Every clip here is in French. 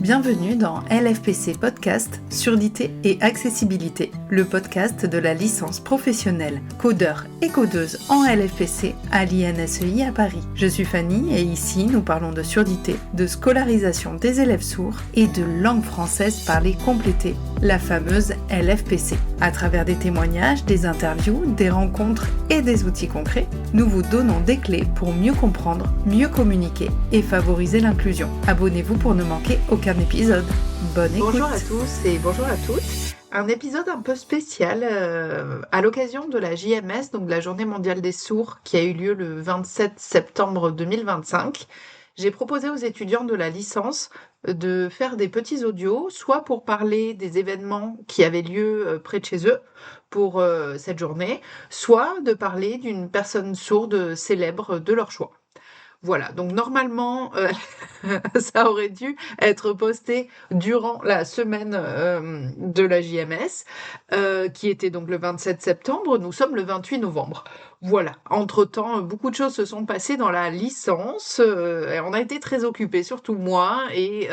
Bienvenue dans LFPC Podcast, Surdité et Accessibilité, le podcast de la licence professionnelle codeur et codeuse en LFPC à l'INSEI à Paris. Je suis Fanny et ici nous parlons de surdité, de scolarisation des élèves sourds et de langue française parlée complétée, la fameuse LFPC. À travers des témoignages, des interviews, des rencontres et des outils concrets, nous vous donnons des clés pour mieux comprendre, mieux communiquer et favoriser l'inclusion. Abonnez-vous pour ne manquer aucun épisode. Bonne écoute. Bonjour à tous et bonjour à toutes. Un épisode un peu spécial à l'occasion de la JMS, donc la Journée mondiale des sourds, qui a eu lieu le 27 septembre 2025. J'ai proposé aux étudiants de la licence de faire des petits audios, soit pour parler des événements qui avaient lieu près de chez eux pour cette journée, soit de parler d'une personne sourde célèbre de leur choix. Voilà, donc normalement, ça aurait dû être posté durant la semaine de la JMS, qui était donc le 27 septembre. Nous sommes le 28 novembre. Voilà, entre-temps, beaucoup de choses se sont passées dans la licence. Et on a été très occupés, surtout moi, et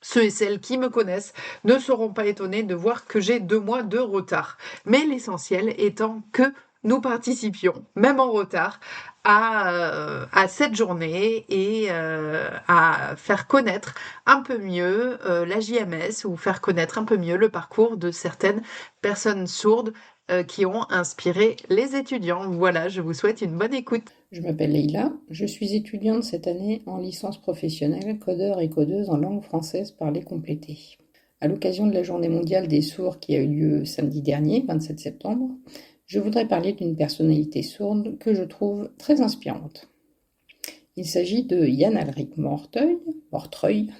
ceux et celles qui me connaissent ne seront pas étonnés de voir que j'ai 2 mois de retard. Mais l'essentiel étant que nous participions, même en retard, à cette journée et à faire connaître un peu mieux la JMS ou faire connaître un peu mieux le parcours de certaines personnes sourdes qui ont inspiré les étudiants. Voilà, je vous souhaite une bonne écoute. Je m'appelle Leïla, je suis étudiante cette année en licence professionnelle codeur et codeuse en langue française parlée complétée. À l'occasion de la Journée mondiale des sourds qui a eu lieu samedi dernier, 27 septembre, je voudrais parler d'une personnalité sourde que je trouve très inspirante. Il s'agit de Yann-Alric Mortreuil.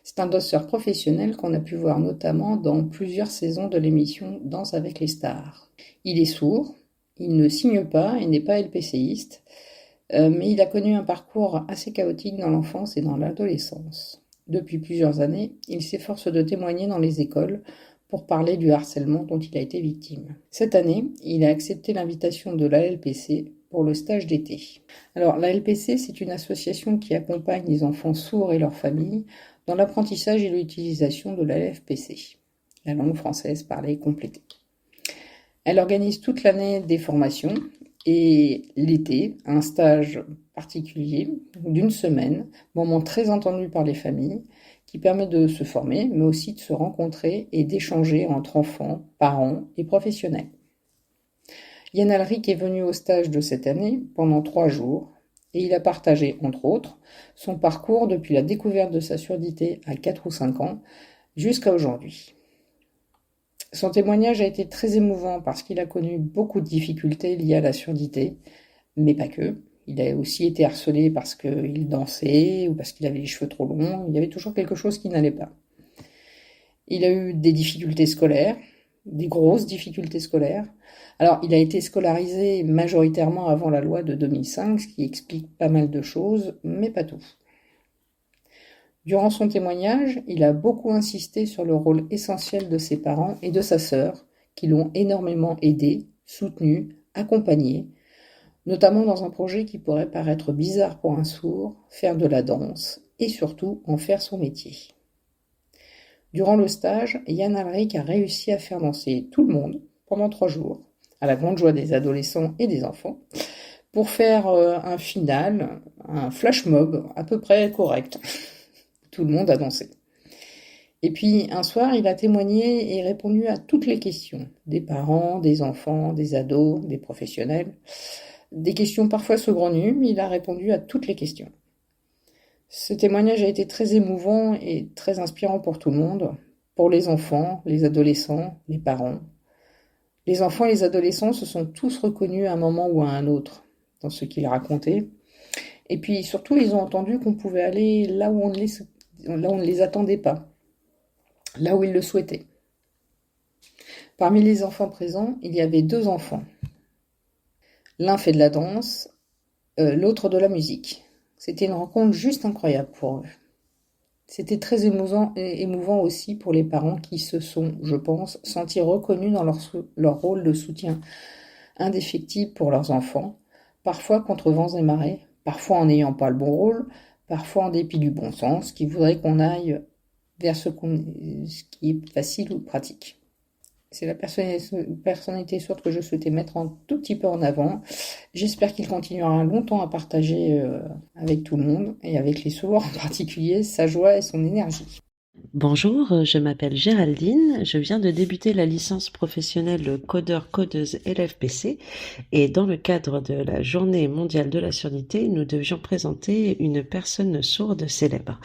C'est un danseur professionnel qu'on a pu voir notamment dans plusieurs saisons de l'émission Danse avec les stars. Il est sourd, il ne signe pas et n'est pas LPCiste, mais il a connu un parcours assez chaotique dans l'enfance et dans l'adolescence. Depuis plusieurs années, il s'efforce de témoigner dans les écoles pour parler du harcèlement dont il a été victime. Cette année, il a accepté l'invitation de l'ALPC pour le stage d'été. Alors, l'ALPC, c'est une association qui accompagne les enfants sourds et leurs familles dans l'apprentissage et l'utilisation de la LFPC, la langue française parlée complétée. Elle organise toute l'année des formations et l'été, un stage particulier d'une semaine, moment très entendu par les familles, qui permet de se former, mais aussi de se rencontrer et d'échanger entre enfants, parents et professionnels. Yann-Alric est venu au stage de cette année pendant 3 jours et il a partagé, entre autres, son parcours depuis la découverte de sa surdité à 4 ou 5 ans jusqu'à aujourd'hui. Son témoignage a été très émouvant parce qu'il a connu beaucoup de difficultés liées à la surdité, mais pas que. Il a aussi été harcelé parce qu'il dansait ou parce qu'il avait les cheveux trop longs. Il y avait toujours quelque chose qui n'allait pas. Il a eu des difficultés scolaires, des grosses difficultés scolaires. Alors, il a été scolarisé majoritairement avant la loi de 2005, ce qui explique pas mal de choses, mais pas tout. Durant son témoignage, il a beaucoup insisté sur le rôle essentiel de ses parents et de sa sœur, qui l'ont énormément aidé, soutenu, accompagné, notamment dans un projet qui pourrait paraître bizarre pour un sourd, faire de la danse, et surtout en faire son métier. Durant le stage, Yann-Alric a réussi à faire danser tout le monde pendant 3 jours, à la grande joie des adolescents et des enfants, pour faire un final, un flash mob à peu près correct. Tout le monde a dansé. Et puis, un soir, il a témoigné et répondu à toutes les questions, des parents, des enfants, des ados, des professionnels. Des questions parfois saugrenues, mais il a répondu à toutes les questions. Ce témoignage a été très émouvant et très inspirant pour tout le monde, pour les enfants, les adolescents, les parents. Les enfants et les adolescents se sont tous reconnus à un moment ou à un autre dans ce qu'il racontait. Et puis surtout, ils ont entendu qu'on pouvait aller là où on ne les attendait pas, là où ils le souhaitaient. Parmi les enfants présents, il y avait 2 enfants. L'un fait de la danse, l'autre de la musique. C'était une rencontre juste incroyable pour eux. C'était très émouvant aussi pour les parents qui se sont, je pense, sentis reconnus dans leur rôle de soutien indéfectible pour leurs enfants, parfois contre vents et marées, parfois en n'ayant pas le bon rôle, parfois en dépit du bon sens, qui voudrait qu'on aille vers ce qui est facile ou pratique. C'est la personnalité sourde que je souhaitais mettre un tout petit peu en avant. J'espère qu'il continuera longtemps à partager avec tout le monde, et avec les sourds en particulier, sa joie et son énergie. Bonjour, je m'appelle Géraldine, je viens de débuter la licence professionnelle codeur-codeuse LFPC et dans le cadre de la Journée mondiale de la surdité, nous devions présenter une personne sourde célèbre.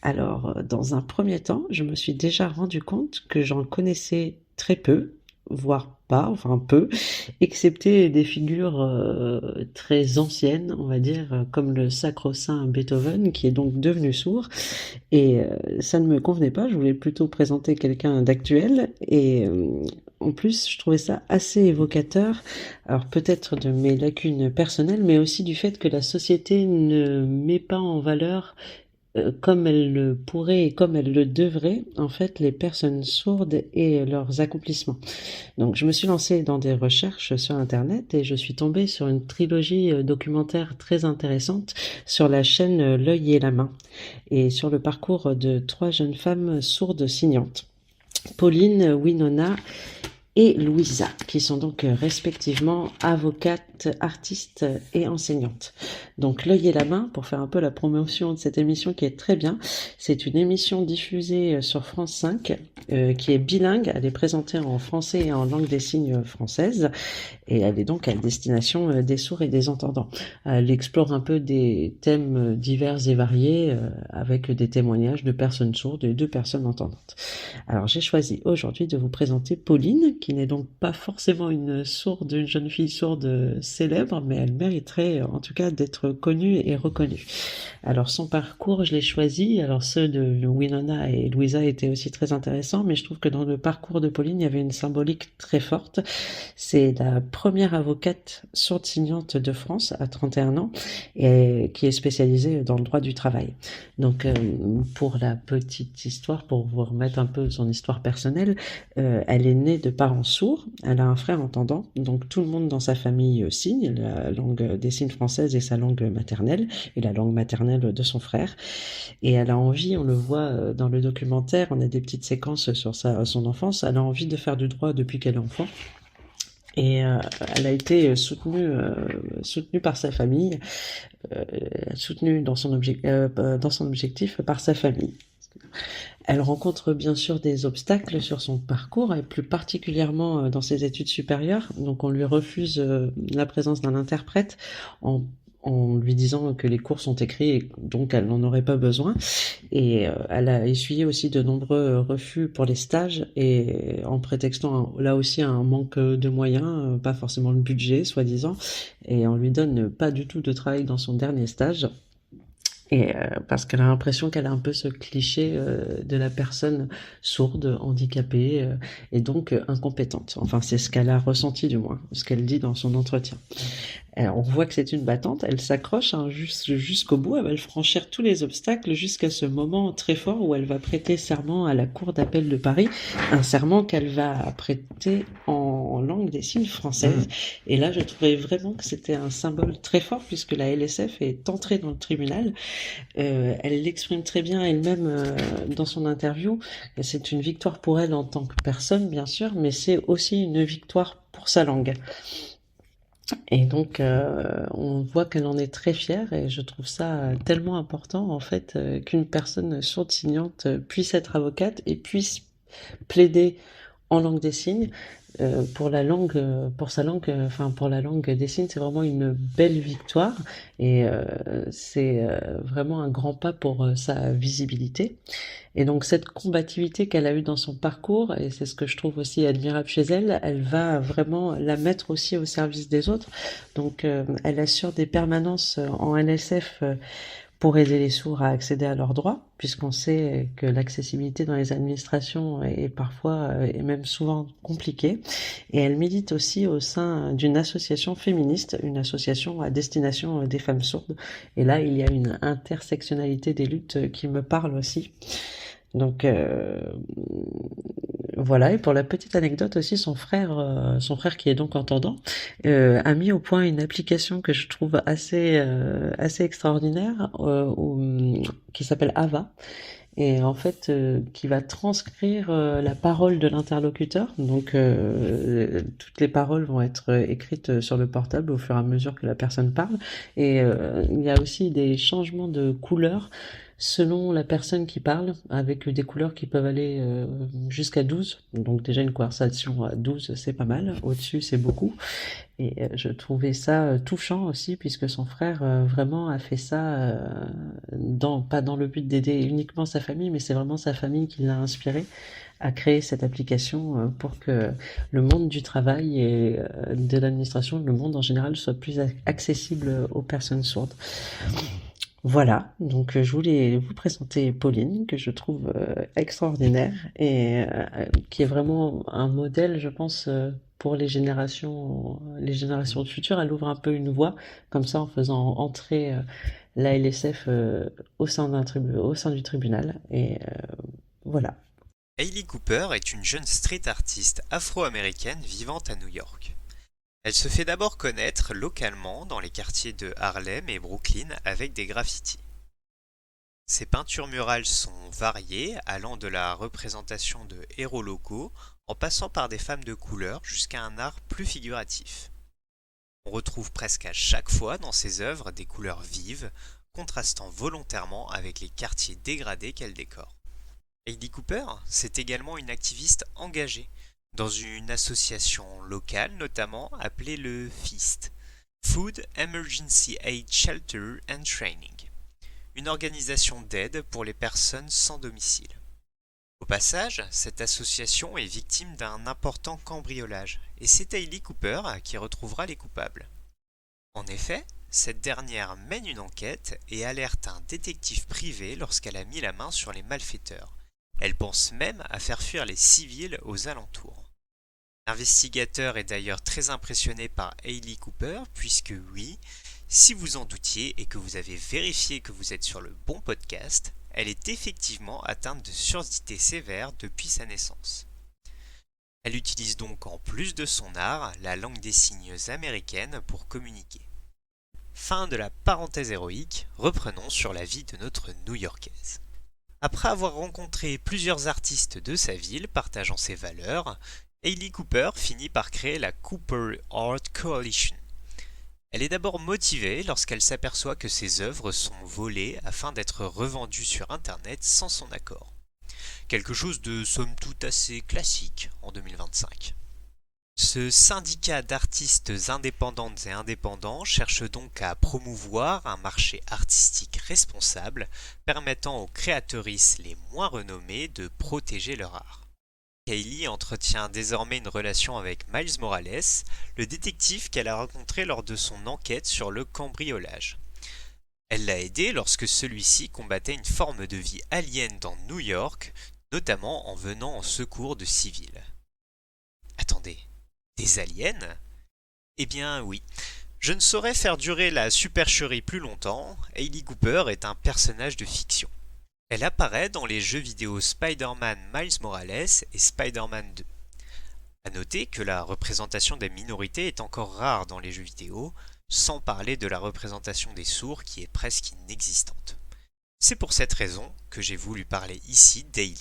Alors, dans un premier temps, je me suis déjà rendu compte que j'en connaissais très peu, voire pas, enfin peu, excepté des figures très anciennes, on va dire, comme le sacro-saint Beethoven, qui est donc devenu sourd, et ça ne me convenait pas, je voulais plutôt présenter quelqu'un d'actuel, et en plus, je trouvais ça assez évocateur, alors peut-être de mes lacunes personnelles, mais aussi du fait que la société ne met pas en valeur comme elle le pourrait et comme elle le devrait, en fait, les personnes sourdes et leurs accomplissements. Donc, je me suis lancée dans des recherches sur Internet et je suis tombée sur une trilogie documentaire très intéressante sur la chaîne L'œil et la main et sur le parcours de 3 jeunes femmes sourdes signantes. Pauline, Winona et Louisa, qui sont donc respectivement avocates, artistes et enseignantes. Donc L'œil et la main, pour faire un peu la promotion de cette émission qui est très bien, c'est une émission diffusée sur France 5, qui est bilingue, elle est présentée en français et en langue des signes française, et elle est donc à destination des sourds et des entendants. Elle explore un peu des thèmes divers et variés, avec des témoignages de personnes sourdes et de personnes entendantes. Alors j'ai choisi aujourd'hui de vous présenter Pauline, qui n'est donc pas forcément une jeune fille sourde célèbre, mais elle mériterait en tout cas d'être connue et reconnue. Alors son parcours, je l'ai choisi, alors ceux de Winona et Louisa étaient aussi très intéressants, mais je trouve que dans le parcours de Pauline, il y avait une symbolique très forte. C'est la première avocate sourde signante de France à 31 ans, et qui est spécialisée dans le droit du travail. Donc pour la petite histoire, pour vous remettre un peu son histoire personnelle, elle est née de parents sourds, elle a un frère entendant, donc tout le monde dans sa famille signe, la langue des signes française est sa langue maternelle, et la langue maternelle de son frère, et elle a envie, on le voit dans le documentaire, on a des petites séquences sur son enfance, elle a envie de faire du droit depuis qu'elle est enfant. Et elle a été soutenue par sa famille, soutenue dans son objectif par sa famille. Elle rencontre bien sûr des obstacles sur son parcours et plus particulièrement dans ses études supérieures. Donc on lui refuse la présence d'un interprète en lui disant que les cours sont écrits et donc elle n'en aurait pas besoin. Et elle a essuyé aussi de nombreux refus pour les stages et en prétextant là aussi un manque de moyens, pas forcément le budget soi-disant, et on lui donne pas du tout de travail dans son dernier stage. Et parce qu'elle a l'impression qu'elle a un peu ce cliché de la personne sourde, handicapée et donc incompétente. Enfin, c'est ce qu'elle a ressenti du moins, ce qu'elle dit dans son entretien. Alors, on voit que c'est une battante, elle s'accroche jusqu'au bout, elle va franchir tous les obstacles jusqu'à ce moment très fort où elle va prêter serment à la Cour d'appel de Paris, un serment qu'elle va prêter en langue des signes française. Et là, je trouvais vraiment que c'était un symbole très fort puisque la LSF est entrée dans le tribunal. Elle l'exprime très bien elle-même dans son interview. Et c'est une victoire pour elle en tant que personne, bien sûr, mais c'est aussi une victoire pour sa langue. Et donc, on voit qu'elle en est très fière et je trouve ça tellement important, en fait, qu'une personne sourde signante puisse être avocate et puisse plaider en langue des signes. Pour la langue des signes, c'est vraiment une belle victoire et c'est vraiment un grand pas pour sa visibilité. Et donc cette combativité qu'elle a eue dans son parcours, et c'est ce que je trouve aussi admirable chez elle, elle va vraiment la mettre aussi au service des autres. Donc elle assure des permanences en NSF pour aider les sourds à accéder à leurs droits, puisqu'on sait que l'accessibilité dans les administrations est parfois et même souvent compliquée. Et elle milite aussi au sein d'une association féministe, une association à destination des femmes sourdes. Et là, il y a une intersectionnalité des luttes qui me parle aussi. Donc voilà, et pour la petite anecdote aussi, son frère qui est donc entendant, a mis au point une application que je trouve assez extraordinaire, qui s'appelle Ava, et en fait qui va transcrire la parole de l'interlocuteur. Donc toutes les paroles vont être écrites sur le portable au fur et à mesure que la personne parle, et il y a aussi des changements de couleurs selon la personne qui parle, avec des couleurs qui peuvent aller jusqu'à 12. Donc déjà une conversation à 12, c'est pas mal. Au-dessus, c'est beaucoup. Et je trouvais ça touchant aussi, puisque son frère vraiment a fait ça, pas dans le but d'aider uniquement sa famille, mais c'est vraiment sa famille qui l'a inspiré à créer cette application pour que le monde du travail et de l'administration, le monde en général, soit plus accessible aux personnes sourdes. Voilà, donc je voulais vous présenter Pauline, que je trouve extraordinaire et qui est vraiment un modèle, je pense, pour les générations futures. Elle ouvre un peu une voie, comme ça, en faisant entrer la LSF au sein du tribunal. Et voilà. Hailey Cooper est une jeune street artiste afro-américaine vivant à New York. Elle se fait d'abord connaître localement dans les quartiers de Harlem et Brooklyn avec des graffitis. Ses peintures murales sont variées, allant de la représentation de héros locaux en passant par des femmes de couleur jusqu'à un art plus figuratif. On retrouve presque à chaque fois dans ses œuvres des couleurs vives, contrastant volontairement avec les quartiers dégradés qu'elle décore. Hailey Cooper, c'est également une activiste engagée dans une association locale notamment appelée le FEAST, Food Emergency Aid Shelter and Training, une organisation d'aide pour les personnes sans domicile. Au passage, cette association est victime d'un important cambriolage, et c'est Hailey Cooper qui retrouvera les coupables. En effet, cette dernière mène une enquête et alerte un détective privé lorsqu'elle a mis la main sur les malfaiteurs. Elle pense même à faire fuir les civils aux alentours. L'investigateur est d'ailleurs très impressionné par Hailey Cooper puisque oui, si vous en doutiez et que vous avez vérifié que vous êtes sur le bon podcast, elle est effectivement atteinte de surdité sévère depuis sa naissance. Elle utilise donc en plus de son art la langue des signes américaine pour communiquer. Fin de la parenthèse héroïque, reprenons sur la vie de notre New-Yorkaise. Après avoir rencontré plusieurs artistes de sa ville partageant ses valeurs, Hailey Cooper finit par créer la Cooper Art Coalition. Elle est d'abord motivée lorsqu'elle s'aperçoit que ses œuvres sont volées afin d'être revendues sur internet sans son accord. Quelque chose de somme toute assez classique en 2025. Ce syndicat d'artistes indépendantes et indépendants cherche donc à promouvoir un marché artistique responsable permettant aux créatrices les moins renommées de protéger leur art. Hailey entretient désormais une relation avec Miles Morales, le détective qu'elle a rencontré lors de son enquête sur le cambriolage. Elle l'a aidé lorsque celui-ci combattait une forme de vie alien dans New York, notamment en venant en secours de civils. Attendez, des aliens ? Eh bien oui. Je ne saurais faire durer la supercherie plus longtemps, Hailey Cooper est un personnage de fiction. Elle apparaît dans les jeux vidéo Spider-Man Miles Morales et Spider-Man 2. A noter que la représentation des minorités est encore rare dans les jeux vidéo, sans parler de la représentation des sourds qui est presque inexistante. C'est pour cette raison que j'ai voulu parler ici d'Hailey.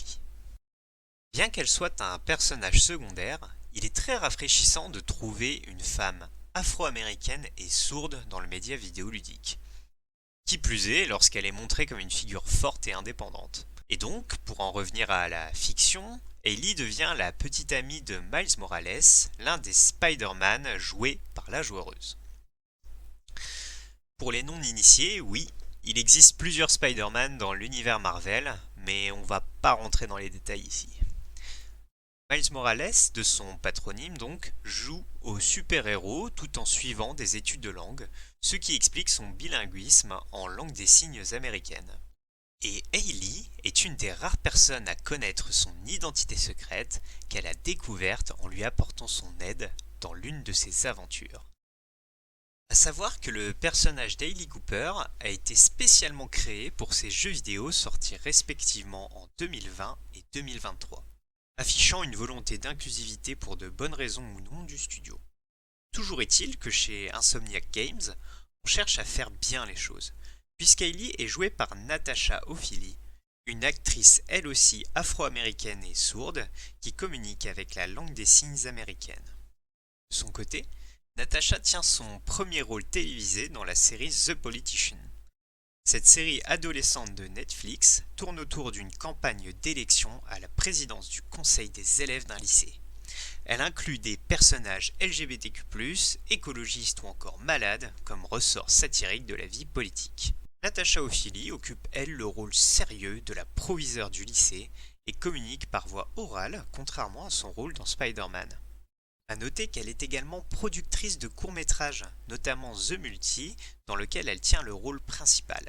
Bien qu'elle soit un personnage secondaire, il est très rafraîchissant de trouver une femme afro-américaine et sourde dans le média vidéoludique. Qui plus est lorsqu'elle est montrée comme une figure forte et indépendante. Et donc, pour en revenir à la fiction, Hailey devient la petite amie de Miles Morales, l'un des Spider-Man joués par la joueuse. Pour les non-initiés, oui, il existe plusieurs Spider-Man dans l'univers Marvel, mais on va pas rentrer dans les détails ici. Miles Morales, de son patronyme donc, joue au super-héros tout en suivant des études de langue, ce qui explique son bilinguisme en langue des signes américaine. Et Hailey est une des rares personnes à connaître son identité secrète qu'elle a découverte en lui apportant son aide dans l'une de ses aventures. À savoir que le personnage d'Hailey Cooper a été spécialement créé pour ses jeux vidéo sortis respectivement en 2020 et 2023. Affichant une volonté d'inclusivité pour de bonnes raisons ou non du studio. Toujours est-il que chez Insomniac Games, on cherche à faire bien les choses, puisqu'Hailey est jouée par Natasha O'Filly, une actrice elle aussi afro-américaine et sourde qui communique avec la langue des signes américaine. De son côté, Natasha tient son premier rôle télévisé dans la série The Politician. Cette série adolescente de Netflix tourne autour d'une campagne d'élection à la présidence du conseil des élèves d'un lycée. Elle inclut des personnages LGBTQ+, écologistes ou encore malades comme ressort satirique de la vie politique. Natasha O'Fihely occupe elle le rôle sérieux de la proviseure du lycée et communique par voie orale contrairement à son rôle dans Spider-Man. À noter qu'elle est également productrice de courts-métrages, notamment The Multi, dans lequel elle tient le rôle principal.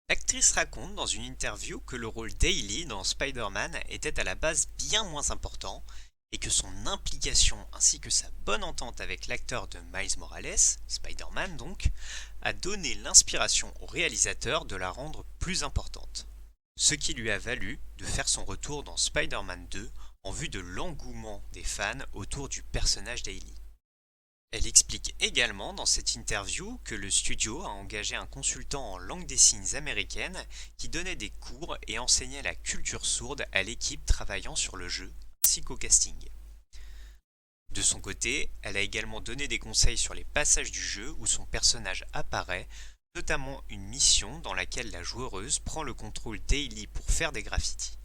L'actrice raconte dans une interview que le rôle d'Hailey dans Spider-Man était à la base bien moins important et que son implication ainsi que sa bonne entente avec l'acteur de Miles Morales, Spider-Man donc, a donné l'inspiration au réalisateur de la rendre plus importante. Ce qui lui a valu de faire son retour dans Spider-Man 2 en vue de l'engouement des fans autour du personnage d'Hailey. Elle explique également dans cette interview que le studio a engagé un consultant en langue des signes américaine qui donnait des cours et enseignait la culture sourde à l'équipe travaillant sur le jeu, ainsi qu'au casting. De son côté, elle a également donné des conseils sur les passages du jeu où son personnage apparaît, notamment une mission dans laquelle la joueuse prend le contrôle d'Hailey pour faire des graffitis.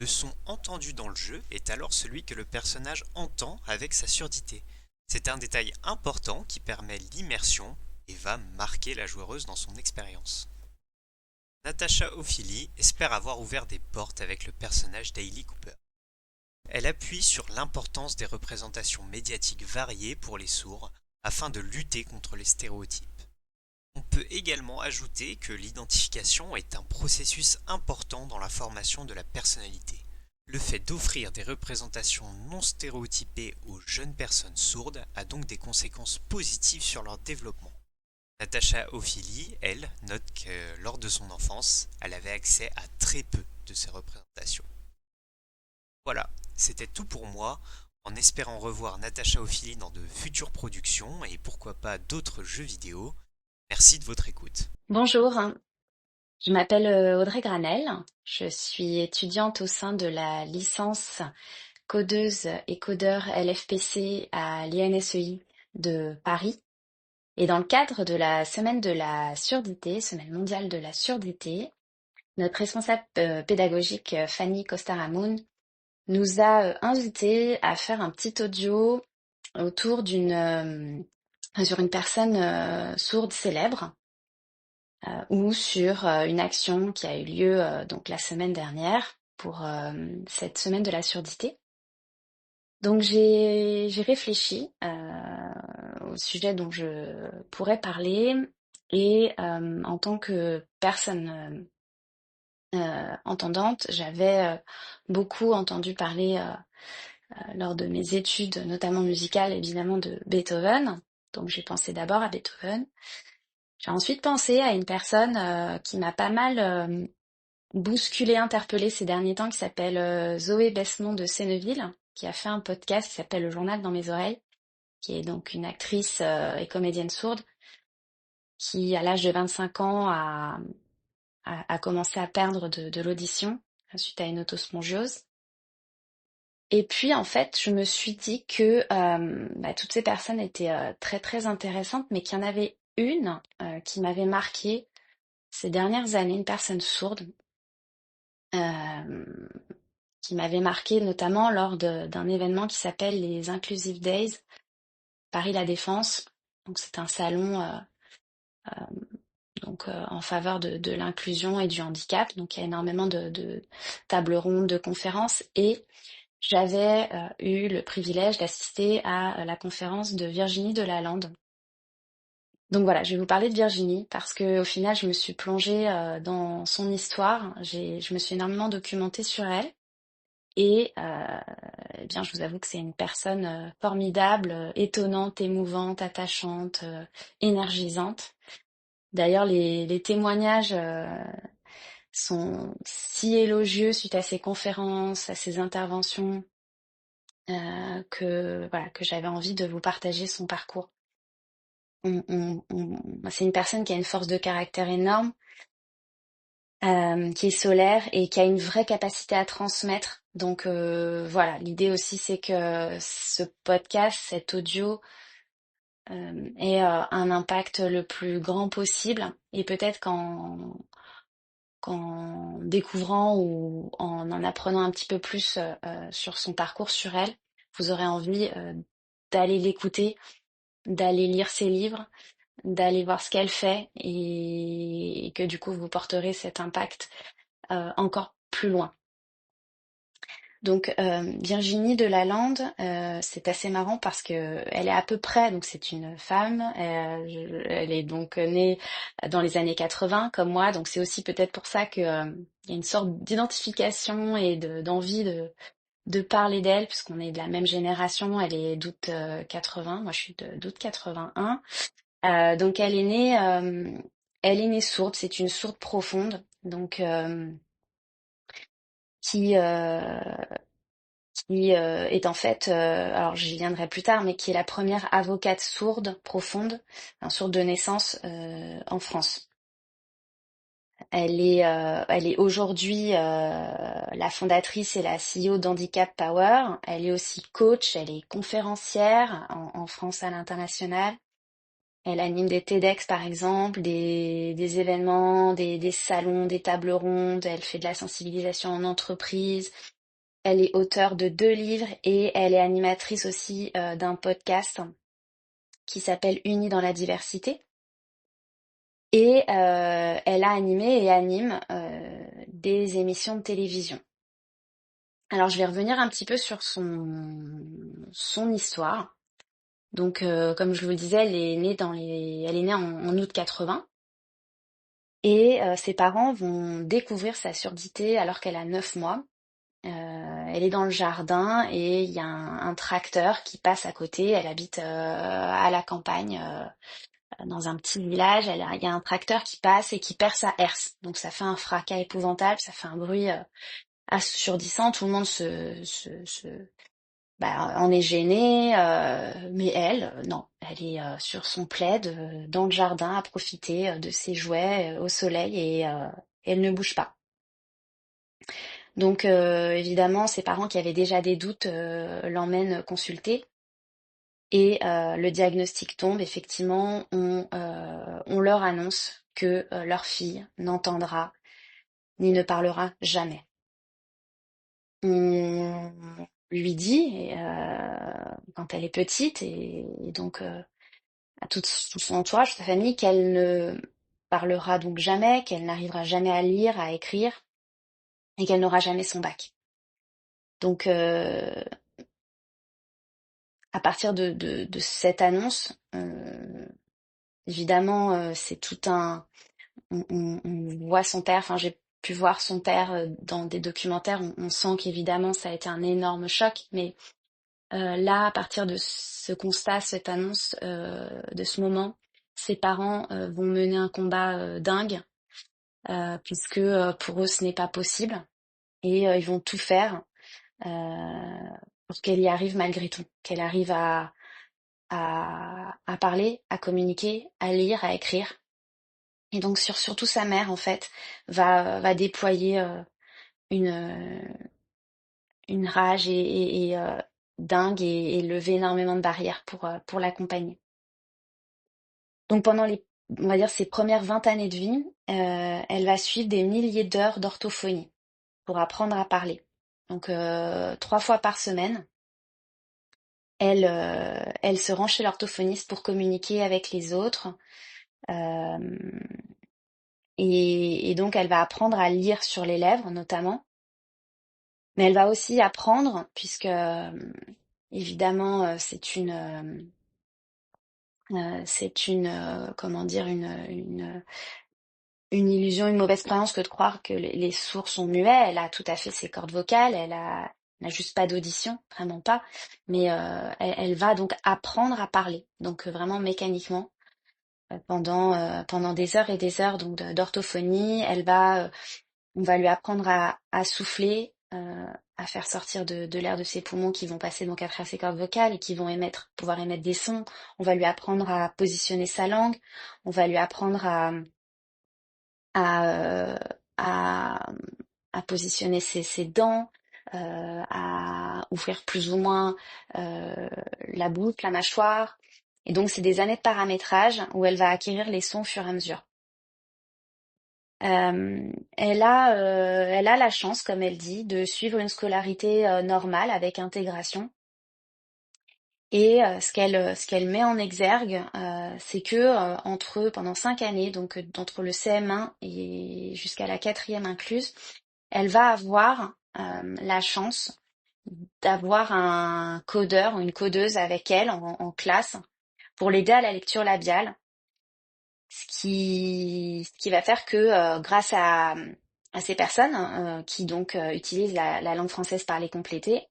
Le son entendu dans le jeu est alors celui que le personnage entend avec sa surdité. C'est un détail important qui permet l'immersion et va marquer la joueuse dans son expérience. Natasha O'Fihely espère avoir ouvert des portes avec le personnage d'Hailey Cooper. Elle appuie sur l'importance des représentations médiatiques variées pour les sourds afin de lutter contre les stéréotypes. On peut également ajouter que l'identification est un processus important dans la formation de la personnalité. Le fait d'offrir des représentations non stéréotypées aux jeunes personnes sourdes a donc des conséquences positives sur leur développement. Natasha O'Fihely, elle, note que lors de son enfance, elle avait accès à très peu de ces représentations. Voilà, c'était tout pour moi, en espérant revoir Natasha O'Fihely dans de futures productions et pourquoi pas d'autres jeux vidéo. Merci de votre écoute. Bonjour, je m'appelle Audrey Granel, je suis étudiante au sein de la licence codeuse et codeur LFPC à l'INSEI de Paris. Et dans le cadre de la semaine de la surdité, semaine mondiale de la surdité, notre responsable pédagogique Fanny Costaramoun nous a invités à faire un petit audio autour sur une personne sourde célèbre. Ou sur une action qui a eu lieu donc la semaine dernière pour cette semaine de la surdité. Donc j'ai réfléchi au sujet dont je pourrais parler et en tant que personne entendante, j'avais beaucoup entendu parler lors de mes études, notamment musicales, évidemment de Beethoven. Donc j'ai pensé d'abord à Beethoven. J'ai ensuite pensé à une personne qui m'a pas mal bousculée, interpellée ces derniers temps, qui s'appelle Zoé Besnon de Senneville, qui a fait un podcast qui s'appelle Le Journal dans mes oreilles, qui est donc une actrice et comédienne sourde, qui à l'âge de 25 ans a commencé à perdre de l'audition suite à une otospongiose. Et puis en fait, je me suis dit que toutes ces personnes étaient très très intéressantes, mais qu'il y en avait une qui m'avait marquée ces dernières années, une personne sourde, qui m'avait marquée notamment lors d'un événement qui s'appelle les Inclusive Days, Paris La Défense. Donc c'est un salon en faveur de l'inclusion et du handicap. Donc il y a énormément de tables rondes, de conférences, et j'avais eu le privilège d'assister à la conférence de Virginie Delalande. Donc voilà, je vais vous parler de Virginie parce que au final, je me suis plongée dans son histoire. Je me suis énormément documentée sur elle et eh bien, je vous avoue que c'est une personne formidable, étonnante, émouvante, attachante, énergisante. D'ailleurs, les témoignages sont si élogieux suite à ses conférences, à ses interventions, que j'avais envie de vous partager son parcours. C'est une personne qui a une force de caractère énorme, qui est solaire et qui a une vraie capacité à transmettre. Donc voilà, l'idée aussi c'est que ce podcast, cet audio ait un impact le plus grand possible et peut-être qu'en découvrant ou en apprenant un petit peu plus sur son parcours, sur elle, vous aurez envie d'aller l'écouter, d'aller lire ses livres, d'aller voir ce qu'elle fait et que du coup vous porterez cet impact encore plus loin. Donc Virginie Delalande, c'est assez marrant parce que elle est à peu près, donc c'est une femme, elle est donc née dans les années 80 comme moi, donc c'est aussi peut-être pour ça que il y a une sorte d'identification et d'envie de parler d'elle puisqu'on est de la même génération. Elle est d'août 80, moi je suis d'août 81. Donc elle est née sourde, c'est une sourde profonde, donc qui est en fait, alors j'y viendrai plus tard, mais qui est la première avocate sourde profonde, enfin, sourde de naissance en France. Elle est aujourd'hui la fondatrice et la CEO d'Handicap Power. Elle est aussi coach, elle est conférencière en France à l'international. Elle anime des TEDx par exemple, des événements, des salons, des tables rondes. Elle fait de la sensibilisation en entreprise. Elle est auteure de 2 livres et elle est animatrice aussi d'un podcast qui s'appelle Unis dans la diversité. Et elle a animé et anime des émissions de télévision. Alors je vais revenir un petit peu sur son histoire. Donc comme je vous le disais, elle est née en août 80. Et ses parents vont découvrir sa surdité alors qu'elle a 9 mois. Elle est dans le jardin et il y a un tracteur qui passe à côté. Elle habite à la campagne, dans un petit village. Il y a un tracteur qui passe et qui perd sa herse. Donc ça fait un fracas épouvantable, ça fait un bruit assourdissant. Tout le monde en est gêné. Mais elle, non, elle est sur son plaid dans le jardin à profiter de ses jouets au soleil et elle ne bouge pas. Donc évidemment, ses parents qui avaient déjà des doutes l'emmènent consulter et le diagnostic tombe. Effectivement, on leur annonce que leur fille n'entendra ni ne parlera jamais. On lui dit quand elle est petite et donc à tout son entourage, sa famille, qu'elle ne parlera donc jamais, qu'elle n'arrivera jamais à lire, à écrire et qu'elle n'aura jamais son bac. Donc à partir de cette annonce, évidemment, c'est tout un... On voit son père, enfin j'ai pu voir son père dans des documentaires, on sent qu'évidemment ça a été un énorme choc, mais là, à partir de ce constat, cette annonce, de ce moment, ses parents vont mener un combat dingue, puisque pour eux ce n'est pas possible, et ils vont tout faire pour qu'elle y arrive malgré tout, qu'elle arrive à parler, à communiquer, à lire, à écrire. Et donc surtout sa mère en fait va déployer une rage et dingue et lever énormément de barrières pour l'accompagner. Donc pendant on va dire ses premières 20 années de vie, elle va suivre des milliers d'heures d'orthophonie pour apprendre à parler. Donc 3 fois par semaine, elle se rend chez l'orthophoniste pour communiquer avec les autres. Euh, et donc, elle va apprendre à lire sur les lèvres, notamment. Mais elle va aussi apprendre, puisque, évidemment, comment dire, une illusion, une mauvaise croyance que de croire que les sourds sont muets. Elle a tout à fait ses cordes vocales, elle n'a juste pas d'audition, vraiment pas. Mais elle va donc apprendre à parler, donc vraiment mécaniquement. Pendant des heures et des heures donc d'orthophonie. On va lui apprendre à souffler, à faire sortir de l'air de ses poumons qui vont passer donc à travers ses cordes vocales et qui vont pouvoir émettre des sons. On va lui apprendre à positionner sa langue. On va lui apprendre à à, à positionner ses dents, à ouvrir plus ou moins la bouche, la mâchoire. Et donc, c'est des années de paramétrage où elle va acquérir les sons au fur et à mesure. Elle a la chance, comme elle dit, de suivre une scolarité normale avec intégration. Et ce qu'elle met en exergue, c'est que pendant 5 années, donc entre le CM1 et jusqu'à la quatrième incluse, elle va avoir la chance d'avoir un codeur ou une codeuse avec elle en classe pour l'aider à la lecture labiale, ce qui va faire que grâce à ces personnes qui donc utilisent la langue française parlée complétée,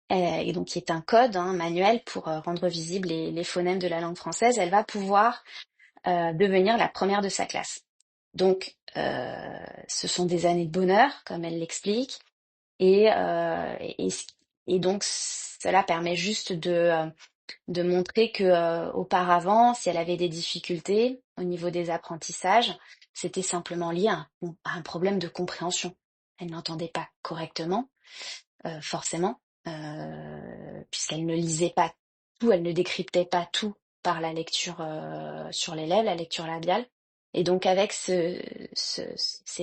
et donc qui est un code manuel pour rendre visibles les phonèmes de la langue française, elle va pouvoir devenir la première de sa classe. Donc, ce sont des années de bonheur, comme elle l'explique, et, euh, et, et donc cela permet juste de montrer que auparavant, si elle avait des difficultés au niveau des apprentissages, c'était simplement lié à un problème de compréhension. Elle n'entendait pas correctement, forcément, puisqu'elle ne lisait pas tout, elle ne décryptait pas tout par la lecture sur les lèvres, la lecture labiale. Et donc avec ces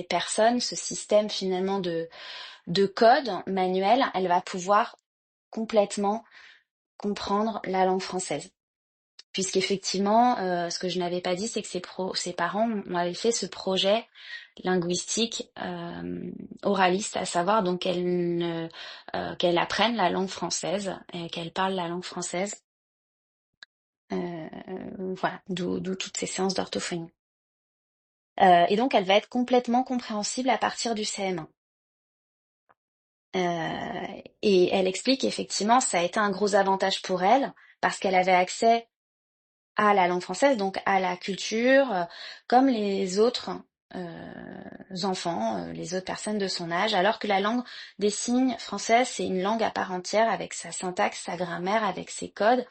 personnes, ce système finalement de code manuel, elle va pouvoir complètement comprendre la langue française. Puisqu'effectivement, ce que je n'avais pas dit, c'est que ses parents avaient fait ce projet linguistique oraliste, à savoir donc qu'elle apprenne la langue française et qu'elle parle la langue française. Voilà, d'où toutes ces séances d'orthophonie. Et donc, elle va être complètement compréhensible à partir du CM1. Et elle explique qu'effectivement, ça a été un gros avantage pour elle parce qu'elle avait accès à la langue française, donc à la culture, comme les autres enfants, les autres personnes de son âge, alors que la langue des signes française, c'est une langue à part entière avec sa syntaxe, sa grammaire, avec ses codes,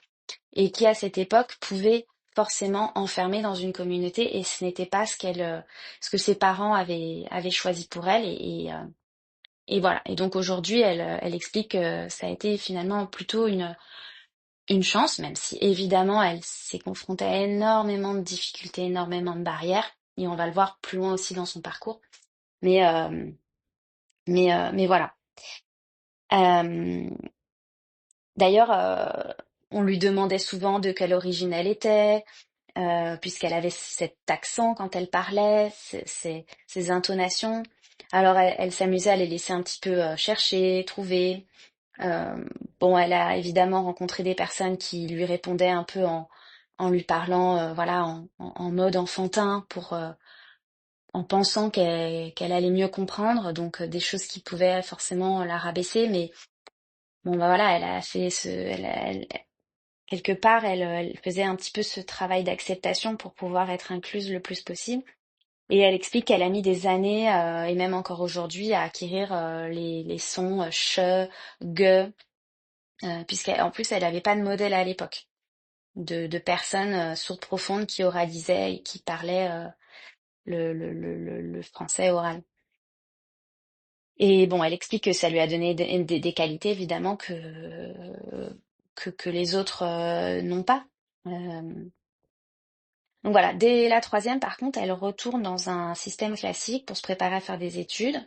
et qui à cette époque pouvait forcément enfermer dans une communauté, et ce n'était pas ce que ses parents avaient choisi pour elle, et voilà. Et donc aujourd'hui, elle explique que ça a été finalement plutôt une chance, même si évidemment elle s'est confrontée à énormément de difficultés, énormément de barrières, et on va le voir plus loin aussi dans son parcours. Mais mais voilà. Euh, D'ailleurs, on lui demandait souvent de quelle origine elle était, puisqu'elle avait cet accent quand elle parlait, ces intonations. Alors elle s'amusait à les laisser un petit peu chercher, trouver. Bon, elle a évidemment rencontré des personnes qui lui répondaient un peu en lui parlant, voilà, en mode enfantin, en pensant qu'elle allait mieux comprendre, donc des choses qui pouvaient forcément la rabaisser. Mais bon, bah voilà, elle a fait quelque part, elle faisait un petit peu ce travail d'acceptation pour pouvoir être incluse le plus possible. Et elle explique qu'elle a mis des années, et même encore aujourd'hui, à acquérir les sons che, ge, puisqu'en plus, elle n'avait pas de modèle à l'époque de personnes sourdes profondes qui oralisaient et qui parlaient le français oral. Et bon, elle explique que ça lui a donné des qualités, évidemment, que les autres n'ont pas. Donc voilà, dès la troisième, par contre, elle retourne dans un système classique pour se préparer à faire des études.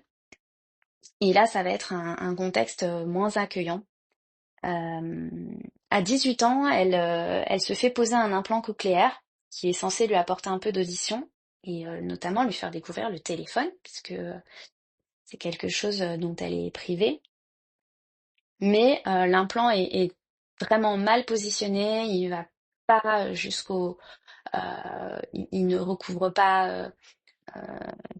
Et là, ça va être un contexte moins accueillant. À 18 ans, elle se fait poser un implant cochléaire qui est censé lui apporter un peu d'audition et notamment lui faire découvrir le téléphone, puisque c'est quelque chose dont elle est privée. Mais l'implant est vraiment mal positionné, il va pas il ne recouvre pas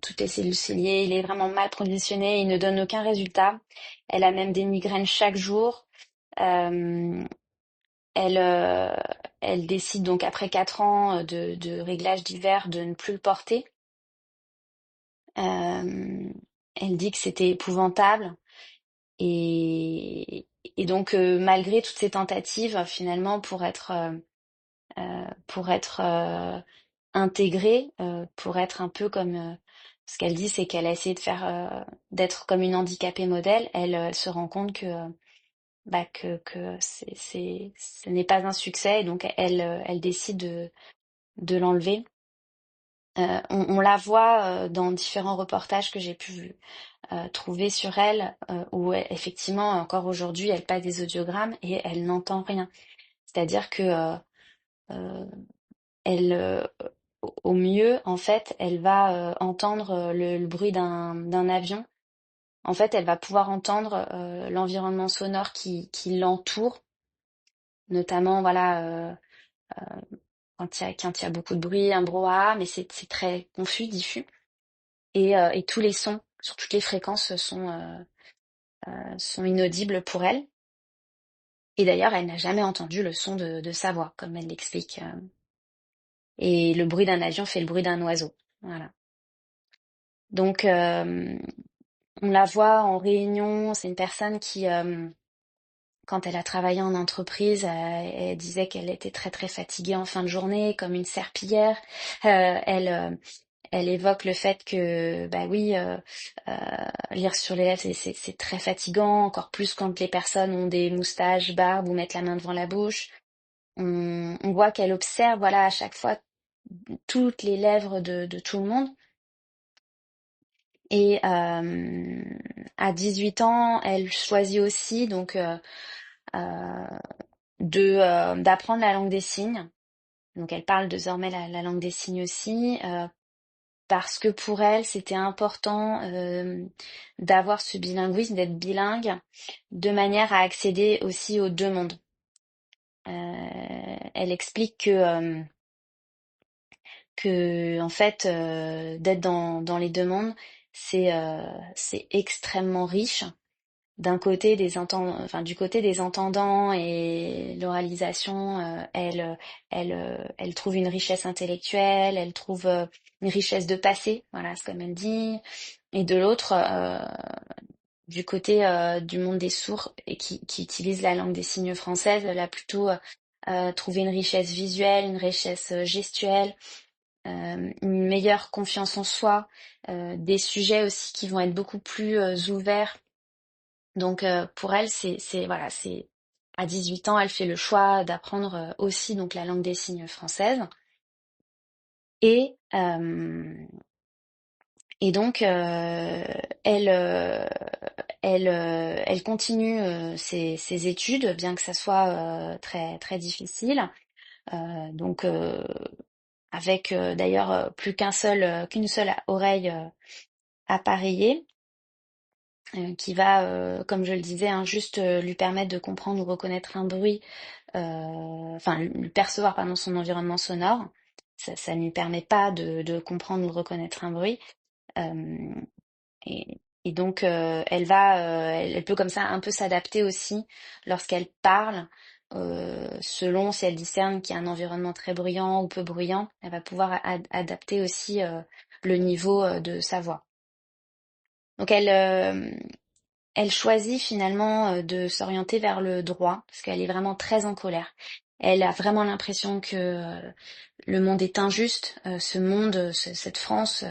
toutes les cellules ciliées, il est vraiment mal positionné, il ne donne aucun résultat. Elle a même des migraines chaque jour. Euh, Elle, euh, Elle décide donc après 4 ans de réglage divers de ne plus le porter. Euh, Elle dit que c'était épouvantable et donc malgré toutes ces tentatives finalement pour être intégrée, pour être un peu comme Ce qu'elle dit, c'est qu'elle a essayé de faire d'être comme une handicapée modèle. Elle se rend compte que ce n'est pas un succès, et donc elle décide de l'enlever. On la voit dans différents reportages que j'ai pu trouver sur elle, où effectivement, encore aujourd'hui, elle passe des audiogrammes et elle n'entend rien. C'est-à-dire que euh, elle, au mieux, en fait, elle va entendre le bruit d'un avion. En fait, elle va pouvoir entendre l'environnement sonore qui l'entoure, notamment, voilà, quand il y a beaucoup de bruit, un brouhaha, mais c'est très confus, diffus. Et tous les sons, sur toutes les fréquences, sont inaudibles pour elle. Et d'ailleurs, elle n'a jamais entendu le son de sa voix, comme elle l'explique. Et le bruit d'un avion fait le bruit d'un oiseau. Voilà. Donc, on la voit en réunion. C'est une personne qui, quand elle a travaillé en entreprise, elle disait qu'elle était très très fatiguée en fin de journée, comme une serpillière. Elle évoque le fait que, bah oui, euh, lire sur les lèvres, c'est très fatigant, encore plus quand les personnes ont des moustaches, barbes ou mettent la main devant la bouche. On voit qu'elle observe, voilà, à chaque fois toutes les lèvres de tout le monde. Et à 18 ans, elle choisit aussi donc euh, d'apprendre la langue des signes. Donc elle parle désormais la langue des signes aussi, parce que pour elle, c'était important d'avoir ce bilinguisme, d'être bilingue, de manière à accéder aussi aux deux mondes. Elle explique que en fait, d'être dans les deux mondes, c'est extrêmement riche. Du côté des entendants et l'oralisation, elle trouve une richesse intellectuelle, elle trouve une richesse de passé, voilà, c'est comme elle dit. Et de l'autre, du côté du monde des sourds et qui utilise la langue des signes française, elle a plutôt trouvé une richesse visuelle, une richesse gestuelle, une meilleure confiance en soi, des sujets aussi qui vont être beaucoup plus ouverts. Donc pour elle, voilà, c'est à 18 ans, elle fait le choix d'apprendre aussi donc la langue des signes française. Et et donc elle elle continue ses études, bien que ça soit très très difficile. Donc avec d'ailleurs plus qu'une seule oreille appareillée. Qui va, comme je le disais, hein, juste lui permettre de comprendre ou reconnaître un bruit, enfin lui percevoir pardon son environnement sonore. Ça ne lui permet pas de comprendre ou de reconnaître un bruit. Euh, et donc elle peut comme ça un peu s'adapter aussi lorsqu'elle parle, selon si elle discerne qu'il y a un environnement très bruyant ou peu bruyant, elle va pouvoir adapter aussi le niveau de sa voix. Donc elle choisit finalement de s'orienter vers le droit parce qu'elle est vraiment très en colère. Elle a vraiment l'impression que le monde est injuste, ce monde, cette France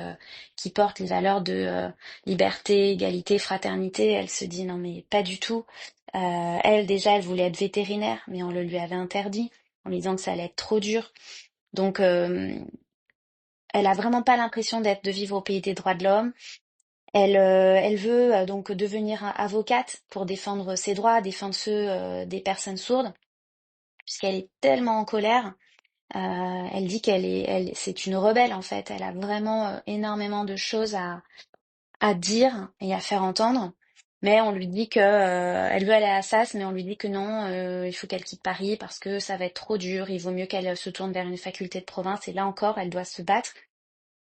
qui porte les valeurs de liberté, égalité, fraternité. Elle se dit non mais pas du tout. Elle déjà, elle voulait être vétérinaire, mais on le lui avait interdit en lui disant que ça allait être trop dur. Donc elle a vraiment pas l'impression de vivre au pays des droits de l'homme. Elle veut donc devenir avocate pour défendre ses droits, défendre ceux des personnes sourdes, puisqu'elle est tellement en colère. Elle dit c'est une rebelle en fait. Elle a vraiment énormément de choses à dire et à faire entendre. Mais on lui dit que elle veut aller à Assas, mais on lui dit que non, il faut qu'elle quitte Paris parce que ça va être trop dur. Il vaut mieux qu'elle se tourne vers une faculté de province. Et là encore, elle doit se battre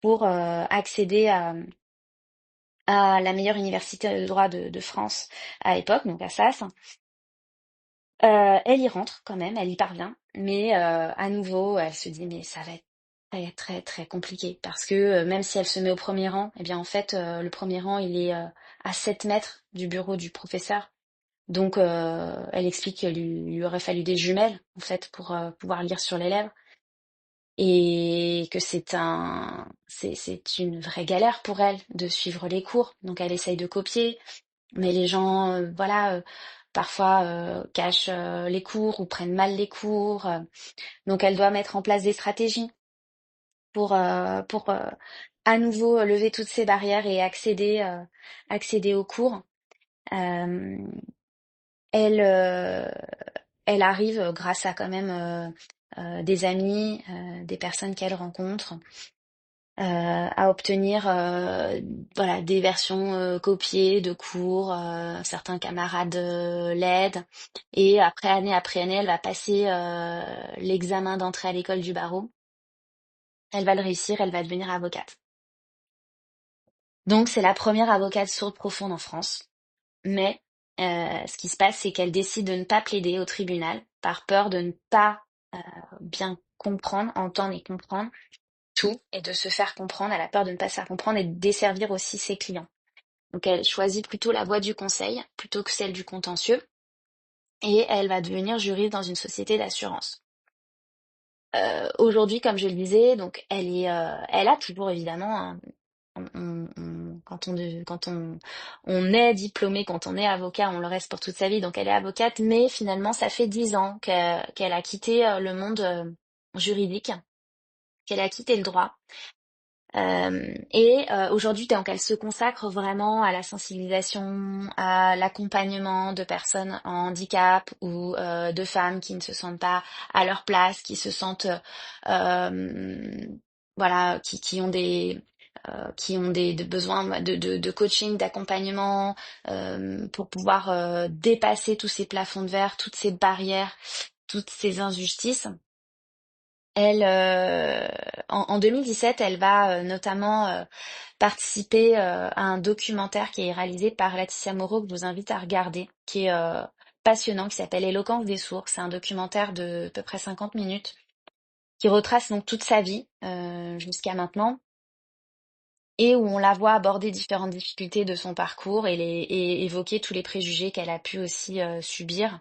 pour accéder à la meilleure université de droit de France à l'époque, donc à Sas. Elle y rentre quand même, elle y parvient, mais à nouveau, elle se dit mais ça va être très très très compliqué parce que même si elle se met au premier rang, eh bien en fait le premier rang il est à 7 mètres du bureau du professeur. Donc elle explique qu'il lui aurait fallu des jumelles en fait pour pouvoir lire sur les lèvres. et que c'est une vraie galère pour elle de suivre les cours. Donc elle essaye de copier, mais les gens, parfois cachent les cours ou prennent mal les cours. Donc elle doit mettre en place des stratégies pour à nouveau lever toutes ces barrières et accéder aux cours. Euh, elle, euh, Elle arrive grâce à quand même des amis, des personnes qu'elle rencontre, à obtenir voilà, des versions copiées de cours. Certains camarades l'aident. Et après année, elle va passer l'examen d'entrée à l'école du barreau. Elle va le réussir, elle va devenir avocate. Donc c'est la première avocate sourde profonde en France. Mais ce qui se passe, c'est qu'elle décide de ne pas plaider au tribunal par peur de ne pas bien comprendre, entendre et comprendre tout, et de se faire comprendre. Elle a peur de ne pas se faire comprendre et de desservir aussi ses clients. Donc elle choisit plutôt la voie du conseil plutôt que celle du contentieux, et elle va devenir juriste dans une société d'assurance. Aujourd'hui, comme je le disais, donc elle a toujours évidemment quand on est diplômé, quand on est avocat, on le reste pour toute sa vie. Donc elle est avocate, mais finalement ça fait 10 ans qu'elle a quitté le monde juridique, qu'elle a quitté le droit. Aujourd'hui, donc, elle se consacre vraiment à la sensibilisation, à l'accompagnement de personnes en handicap ou de femmes qui ne se sentent pas à leur place, qui se sentent, voilà, qui ont des besoins de coaching, d'accompagnement, pour pouvoir dépasser tous ces plafonds de verre, toutes ces barrières, toutes ces injustices. Elle, en 2017, elle va notamment participer à un documentaire qui est réalisé par Laetitia Moreau, que je vous invite à regarder, qui est passionnant, qui s'appelle Éloquence des sourds. C'est un documentaire de à peu près 50 minutes qui retrace donc toute sa vie jusqu'à maintenant, et où on la voit aborder différentes difficultés de son parcours et évoquer tous les préjugés qu'elle a pu aussi subir,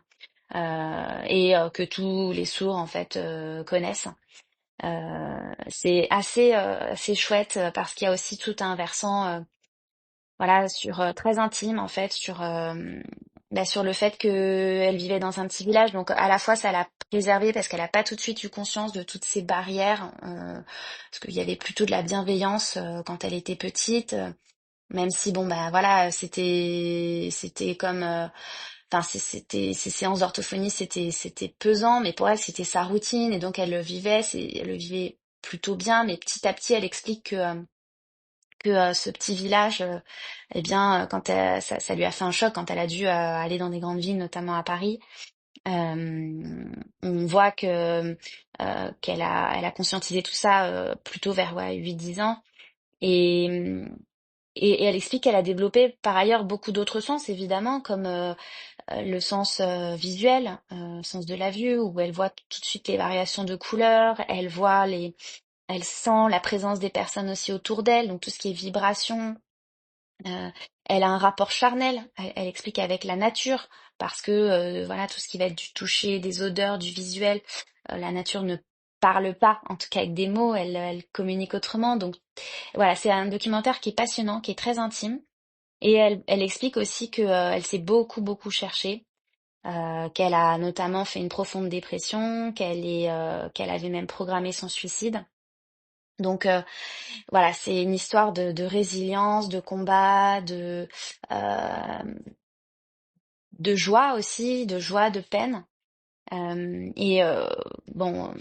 que tous les sourds en fait connaissent. C'est assez chouette parce qu'il y a aussi tout un versant voilà très intime en fait sur le fait qu'elle vivait dans un petit village. Donc à la fois ça l'a préservée parce qu'elle a pas tout de suite eu conscience de toutes ces barrières, parce qu'il y avait plutôt de la bienveillance quand elle était petite, même si bon bah voilà c'était comme enfin ces séances d'orthophonie c'était pesant, mais pour elle c'était sa routine et donc elle le vivait plutôt bien. Mais petit à petit elle explique que ce petit village, eh bien, ça lui a fait un choc quand elle a dû aller dans des grandes villes, notamment à Paris. On voit qu'elle a conscientisé tout ça plutôt vers 8-10 ans. Et, et elle explique qu'elle a développé par ailleurs beaucoup d'autres sens, évidemment, comme le sens visuel, sens de la vue, où elle voit tout de suite les variations de couleurs, elle sent la présence des personnes aussi autour d'elle, donc tout ce qui est vibration. Euh, Elle a un rapport charnel, elle explique, avec la nature, parce que voilà, tout ce qui va être du toucher, des odeurs, du visuel, la nature ne parle pas, en tout cas avec des mots, elle communique autrement. Donc voilà, c'est un documentaire qui est passionnant, qui est très intime. Et elle explique aussi que elle s'est beaucoup cherchée, qu'elle a notamment fait une profonde dépression, qu'elle avait même programmé son suicide. Donc voilà, c'est une histoire de résilience, de combat, euh, de joie aussi, de joie, de peine. Bon,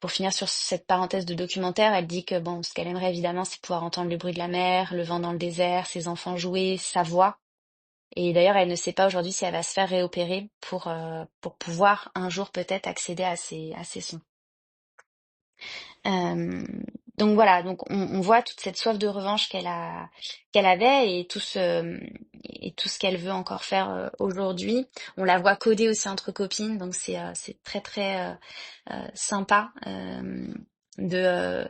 pour finir sur cette parenthèse de documentaire, elle dit que bon, ce qu'elle aimerait évidemment, c'est pouvoir entendre le bruit de la mer, le vent dans le désert, ses enfants jouer, sa voix. Et d'ailleurs, elle ne sait pas aujourd'hui si elle va se faire réopérer pour pouvoir un jour peut-être accéder à ces sons. Euh, donc voilà, donc on voit toute cette soif de revanche qu'elle avait et tout ce qu'elle veut encore faire aujourd'hui. On la voit coder aussi entre copines, donc c'est très sympa de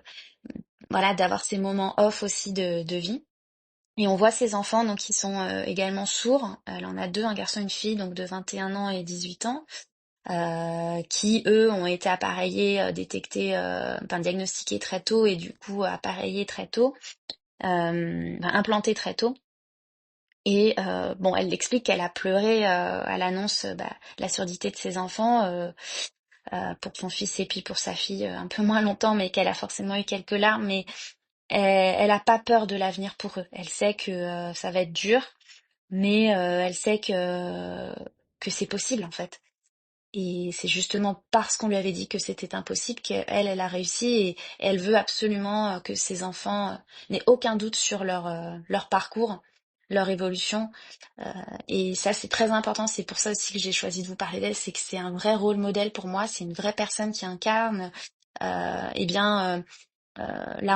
voilà, d'avoir ces moments off aussi de vie. Et on voit ses enfants donc qui sont également sourds. Elle en a deux, un garçon et une fille, donc de 21 ans et 18 ans. qui eux ont été appareillés, détectés, diagnostiqués très tôt et du coup appareillés très tôt, implantés très tôt. Et bon, elle explique qu'elle a pleuré à l'annonce la surdité de ses enfants, pour son fils et puis pour sa fille un peu moins longtemps, mais qu'elle a forcément eu quelques larmes. Mais elle a pas peur de l'avenir pour eux. Elle sait que ça va être dur, mais elle sait que c'est possible en fait. Et c'est justement parce qu'on lui avait dit que c'était impossible qu'elle, elle a réussi et elle veut absolument que ses enfants n'aient aucun doute sur leur parcours, leur évolution. Euh, et ça, c'est très important. C'est pour ça aussi que j'ai choisi de vous parler d'elle. C'est que c'est un vrai rôle modèle pour moi. C'est une vraie personne qui incarne la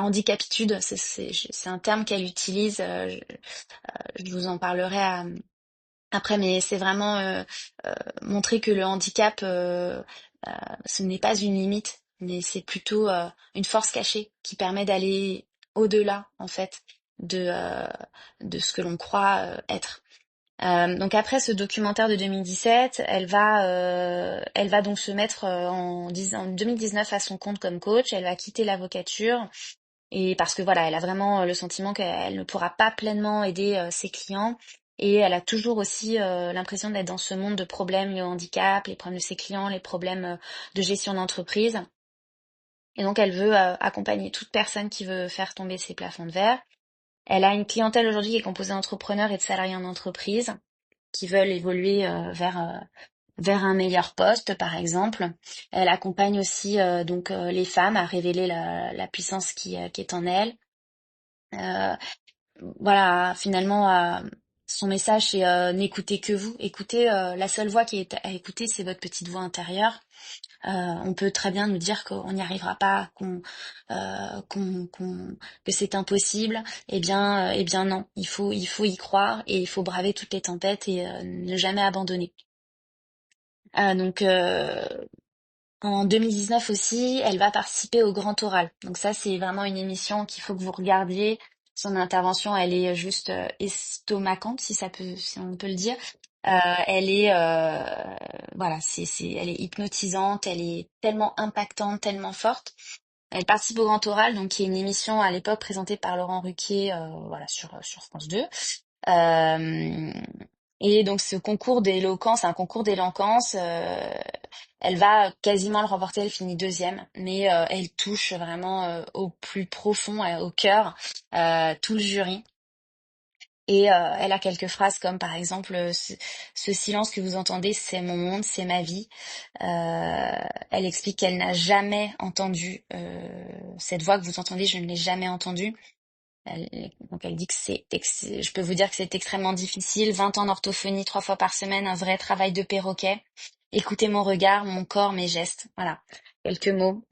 handicapitude. C'est un terme qu'elle utilise. Je vous en parlerai après, mais c'est vraiment montrer que le handicap, euh, ce n'est pas une limite, mais c'est plutôt une force cachée qui permet d'aller au-delà, en fait, de ce que l'on croit être. Donc après ce documentaire de 2017, elle va donc se mettre en 2019 à son compte comme coach. Elle va quitter l'avocature et parce que voilà, elle a vraiment le sentiment qu'elle ne pourra pas pleinement aider ses clients. Et elle a toujours aussi l'impression d'être dans ce monde de problèmes liés au handicap, les problèmes de ses clients, les problèmes de gestion d'entreprise. Et donc elle veut accompagner toute personne qui veut faire tomber ses plafonds de verre. Elle a une clientèle aujourd'hui qui est composée d'entrepreneurs et de salariés en entreprise qui veulent évoluer vers un meilleur poste, par exemple. Elle accompagne aussi les femmes à révéler la puissance qui est en elles. Euh, voilà, finalement, son message, c'est n'écoutez que vous. Écoutez, la seule voix qui est à écouter, c'est votre petite voix intérieure. On peut très bien nous dire qu'on n'y arrivera pas, que c'est impossible. Eh bien non, il faut y croire et il faut braver toutes les tempêtes et ne jamais abandonner. Donc en 2019 aussi, elle va participer au Grand Oral. Donc ça, c'est vraiment une émission qu'il faut que vous regardiez. Son intervention, elle est juste estomacante, si on peut le dire. Elle est, voilà, elle est hypnotisante, elle est tellement impactante, tellement forte. Elle participe au Grand Oral, donc qui est une émission à l'époque présentée par Laurent Ruquier, voilà, sur France 2. Euh, et donc ce concours d'éloquence, un concours d'éloquence, elle va quasiment le remporter, elle finit deuxième, mais elle touche vraiment au plus profond, au cœur, tout le jury. Et elle a quelques phrases comme par exemple ce silence que vous entendez, c'est mon monde, c'est ma vie. Elle explique qu'elle n'a jamais entendu cette voix que vous entendez, je ne l'ai jamais entendue. Donc elle dit que je peux vous dire que c'est extrêmement difficile. 20 ans d'orthophonie 3 fois par semaine, un vrai travail de perroquet. Écoutez mon regard, mon corps, mes gestes. Voilà, quelques mots.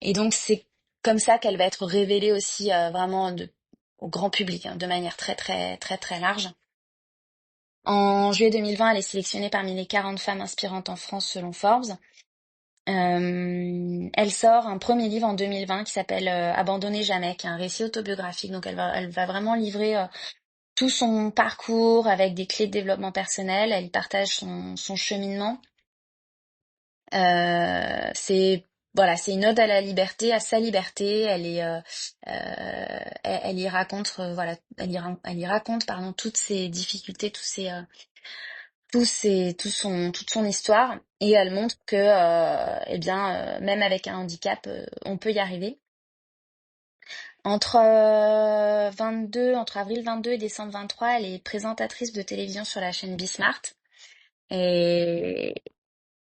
Et donc c'est comme ça qu'elle va être révélée aussi vraiment au grand public, hein, de manière très très très très large. En juillet 2020, elle est sélectionnée parmi les 40 femmes inspirantes en France selon Forbes. Elle sort un premier livre en 2020 qui s'appelle Abandonnez jamais, qui est un récit autobiographique. Donc elle va vraiment livrer tout son parcours avec des clés de développement personnel. Elle partage son cheminement. C'est voilà, c'est une ode à la liberté, à sa liberté. Elle y raconte voilà, elle y raconte pardon toutes ses difficultés, toute son histoire, et elle montre que même avec un handicap, on peut y arriver. Entre avril 22 et décembre 23, elle est présentatrice de télévision sur la chaîne Bismart. Et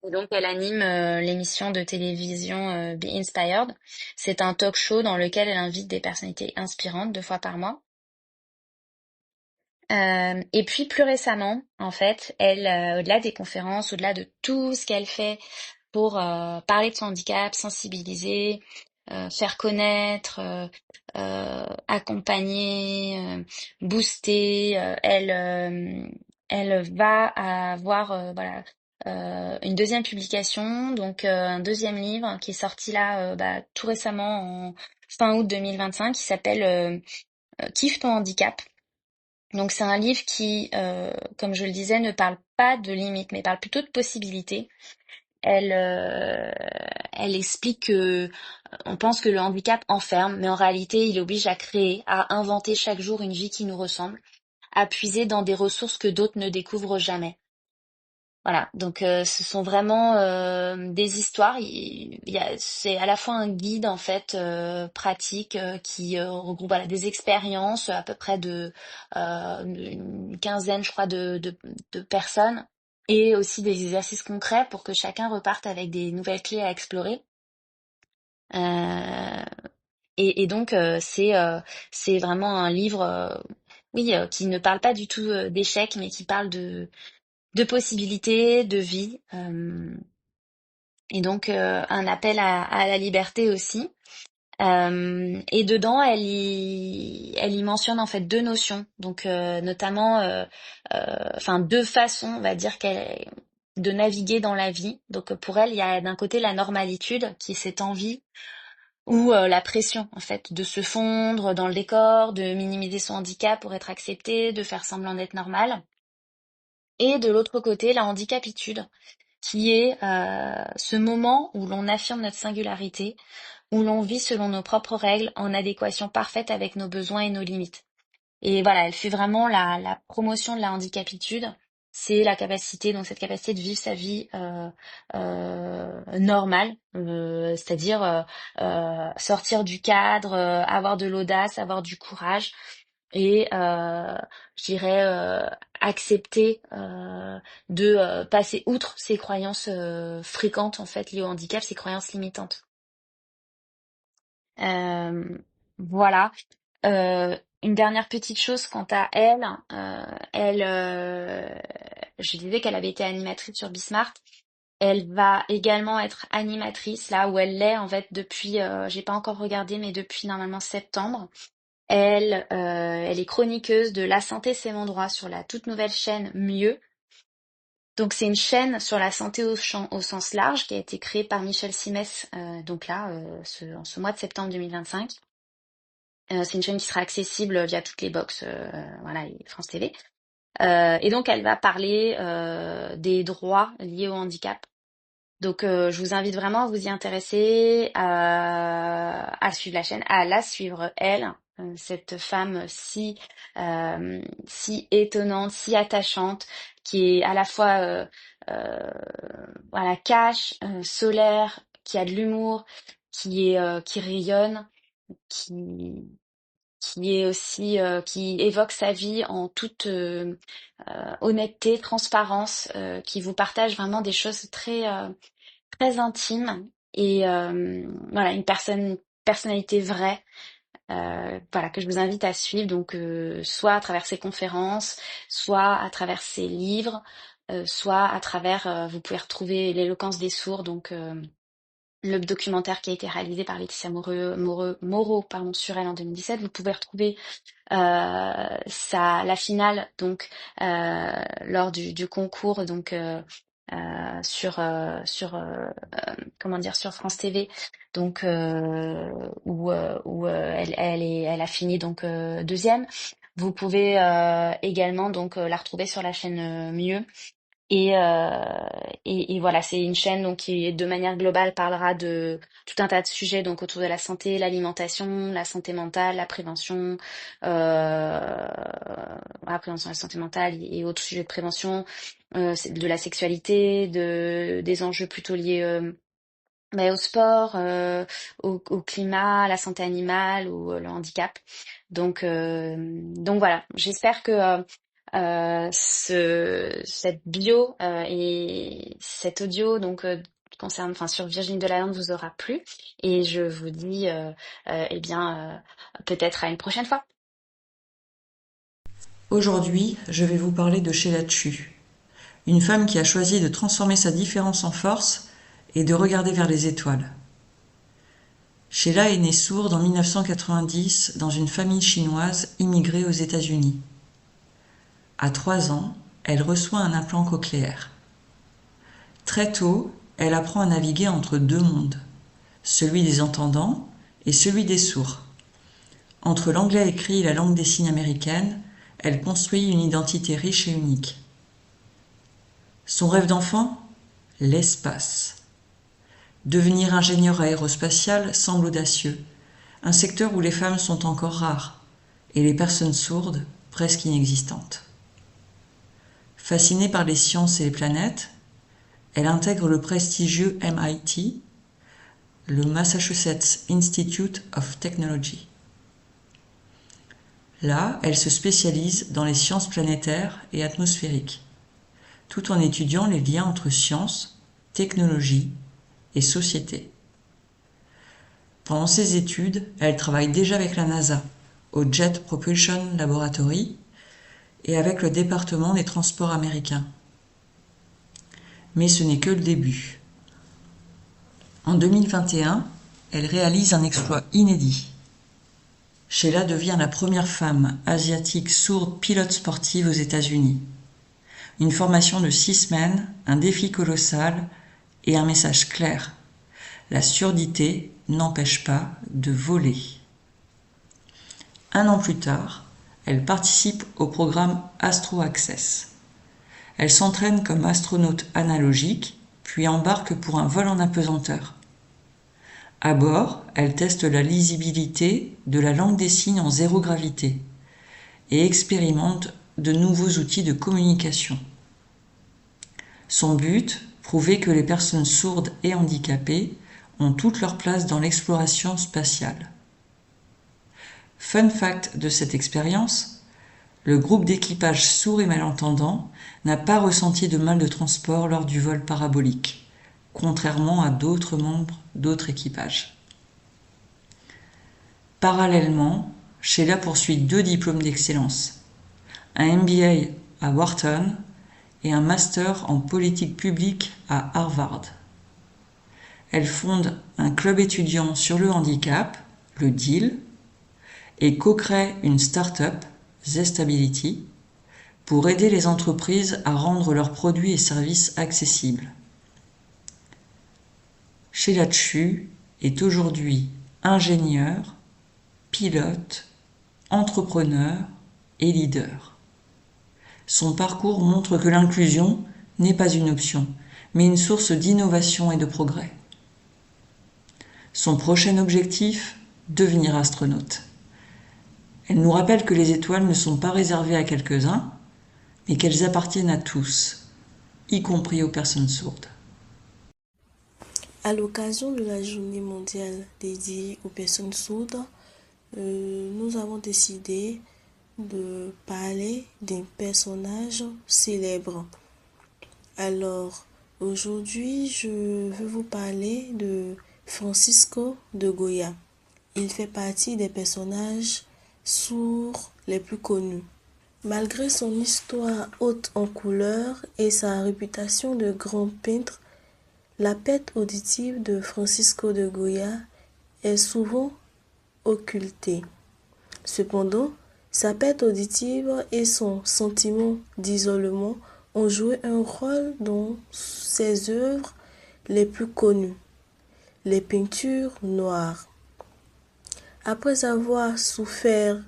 donc, elle anime l'émission de télévision Be Inspired. C'est un talk show dans lequel elle invite des personnalités inspirantes 2 fois par mois. Et puis plus récemment, en fait, elle, au-delà des conférences, au-delà de tout ce qu'elle fait pour parler de son handicap, sensibiliser, faire connaître, accompagner, booster, elle va avoir une deuxième publication, donc un deuxième livre qui est sorti là tout récemment en fin août 2025 qui s'appelle Kiffe ton handicap. Donc c'est un livre qui, comme je le disais, ne parle pas de limites, mais parle plutôt de possibilités. Elle explique que on pense que le handicap enferme, mais en réalité, il oblige à créer, à inventer chaque jour une vie qui nous ressemble, à puiser dans des ressources que d'autres ne découvrent jamais. Voilà, donc ce sont vraiment des histoires. C'est à la fois un guide en fait pratique qui regroupe voilà, des expériences à peu près de une quinzaine, je crois, de personnes, et aussi des exercices concrets pour que chacun reparte avec des nouvelles clés à explorer. Euh, et donc c'est vraiment un livre, oui, qui ne parle pas du tout d'échecs, mais qui parle de possibilités, de vie, et donc un appel à la liberté aussi. Et dedans, elle y mentionne en fait deux notions, donc notamment, enfin deux façons, on va dire, de naviguer dans la vie. Donc pour elle, il y a d'un côté la normalitude, qui est cette envie ou la pression en fait de se fondre dans le décor, de minimiser son handicap pour être accepté, de faire semblant d'être normal. Et de l'autre côté, la handicapitude, qui est ce moment où l'on affirme notre singularité, où l'on vit selon nos propres règles, en adéquation parfaite avec nos besoins et nos limites. Et voilà, elle fait vraiment la promotion de la handicapitude. C'est la capacité, donc cette capacité de vivre sa vie normale, c'est-à-dire sortir du cadre, avoir de l'audace, avoir du courage, et je dirais accepter de passer outre ces croyances fréquentes en fait liées au handicap, ces croyances limitantes. Euh, voilà. Une dernière petite chose quant à elle, je disais qu'elle avait été animatrice sur Bismart. Elle va également être animatrice là où elle l'est en fait depuis, j'ai pas encore regardé, mais depuis normalement septembre. Elle est chroniqueuse de La santé c'est mon droit sur la toute nouvelle chaîne Mieux. Donc c'est une chaîne sur la santé au sens large qui a été créée par Michel Simès, donc là, en ce mois de septembre 2025. C'est une chaîne qui sera accessible via toutes les box, voilà, et France TV. Et donc elle va parler des droits liés au handicap. Donc je vous invite vraiment à vous y intéresser, à suivre la chaîne, à la suivre elle, cette femme si étonnante, si attachante, qui est à la fois euh, voilà, cash, solaire, qui a de l'humour, qui rayonne, qui qui est aussi qui évoque sa vie en toute honnêteté, transparence, qui vous partage vraiment des choses très intimes, et voilà, une personnalité vraie, voilà, que je vous invite à suivre, donc soit à travers ses conférences, soit à travers ses livres, soit à travers vous pouvez retrouver L'éloquence des sourds, donc le documentaire qui a été réalisé par Laetitia Moreau, pardon, sur elle en 2017. Vous pouvez retrouver la finale donc lors du concours, donc comment dire, sur France TV, donc où elle a fini donc deuxième. Vous pouvez également donc la retrouver sur la chaîne Mieux. Et voilà, c'est une chaîne donc qui de manière globale parlera de tout un tas de sujets donc autour de la santé, l'alimentation, la santé mentale, la prévention, la prévention de la santé mentale et autres sujets de prévention, de la sexualité, des enjeux plutôt liés mais au sport, au climat, à la santé animale ou le handicap. Donc voilà, j'espère que cette bio et cet audio donc enfin sur Virginie Delalande vous aura plu, et je vous dis eh bien peut-être à une prochaine fois. Aujourd'hui, je vais vous parler de Sheila Chu, une femme qui a choisi de transformer sa différence en force et de regarder vers les étoiles. Sheila est née sourde en 1990 dans une famille chinoise immigrée aux États-Unis. À 3 ans, elle reçoit un implant cochléaire. Très tôt, elle apprend à naviguer entre deux mondes, celui des entendants et celui des sourds. Entre l'anglais écrit et la langue des signes américaine, Elle construit une identité riche et unique. Son rêve d'enfant ? L'espace. Devenir ingénieur aérospatial semble audacieux, un secteur où les femmes sont encore rares et les personnes sourdes presque inexistantes. Fascinée par les sciences et les planètes, elle intègre le prestigieux MIT, le Massachusetts Institute of Technology. Là, elle se spécialise dans les sciences planétaires et atmosphériques, tout en étudiant les liens entre sciences, technologie et société. Pendant ses études, elle travaille déjà avec la NASA, au Jet Propulsion Laboratory et avec le département des transports américains. Mais ce n'est que le début. En 2021, elle réalise un exploit inédit. Sheila devient la première femme asiatique sourde pilote sportive aux États-Unis. Une formation de 6 semaines, un défi colossal et un message clair. La surdité n'empêche pas de voler. 1 an plus tard, elle participe au programme Astro Access. Elle s'entraîne comme astronaute analogique, puis embarque pour un vol en apesanteur. À bord, elle teste la lisibilité de la langue des signes en zéro gravité et expérimente de nouveaux outils de communication. Son but, prouver que les personnes sourdes et handicapées ont toute leur place dans l'exploration spatiale. Fun fact de cette expérience, le groupe d'équipage sourd et malentendant n'a pas ressenti de mal de transport lors du vol parabolique, contrairement à d'autres membres d'autres équipages. Parallèlement, Sheila poursuit 2 diplômes d'excellence, un MBA à Wharton et un master en politique publique à Harvard. Elle fonde un club étudiant sur le handicap, le DEAL, et co-crée une start-up, Zestability, pour aider les entreprises à rendre leurs produits et services accessibles. Sheila Chu est aujourd'hui ingénieure, pilote, entrepreneur et leader. Son parcours montre que l'inclusion n'est pas une option, mais une source d'innovation et de progrès. Son prochain objectif, devenir astronaute. Elle nous rappelle que les étoiles ne sont pas réservées à quelques-uns, mais qu'elles appartiennent à tous, y compris aux personnes sourdes. À l'occasion de la journée mondiale dédiée aux personnes sourdes, nous avons décidé de parler d'un personnage célèbre. Alors, aujourd'hui, je veux vous parler de Francisco de Goya. Il fait partie des personnages sourds les plus connus. Malgré son histoire haute en couleurs et sa réputation de grand peintre, la perte auditive de Francisco de Goya est souvent occultée. Cependant, sa perte auditive et son sentiment d'isolement ont joué un rôle dans ses œuvres les plus connues, les peintures noires. Après avoir souffert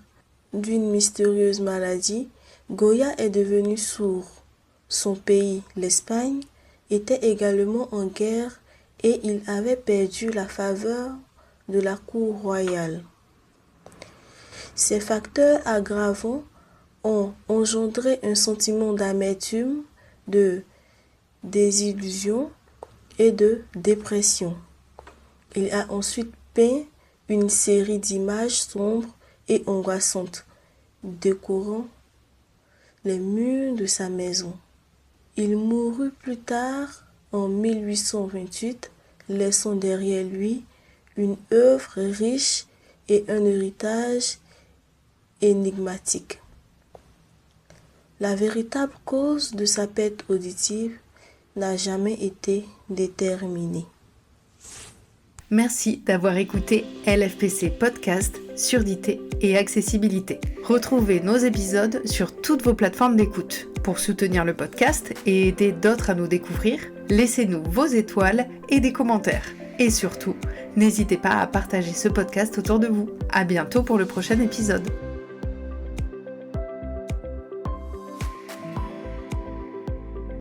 d'une mystérieuse maladie, Goya est devenu sourd. Son pays, l'Espagne, était également en guerre et il avait perdu la faveur de la cour royale. Ces facteurs aggravants ont engendré un sentiment d'amertume, de désillusion et de dépression. Il a ensuite peint une série d'images sombres et angoissantes, décorant les murs de sa maison. Il mourut plus tard, en 1828, laissant derrière lui une œuvre riche et un héritage énigmatique. La véritable cause de sa perte auditive n'a jamais été déterminée. Merci d'avoir écouté LFPC Podcast, Surdité et Accessibilité. Retrouvez nos épisodes sur toutes vos plateformes d'écoute. Pour soutenir le podcast et aider d'autres à nous découvrir, laissez-nous vos étoiles et des commentaires. Et surtout, n'hésitez pas à partager ce podcast autour de vous. À bientôt pour le prochain épisode.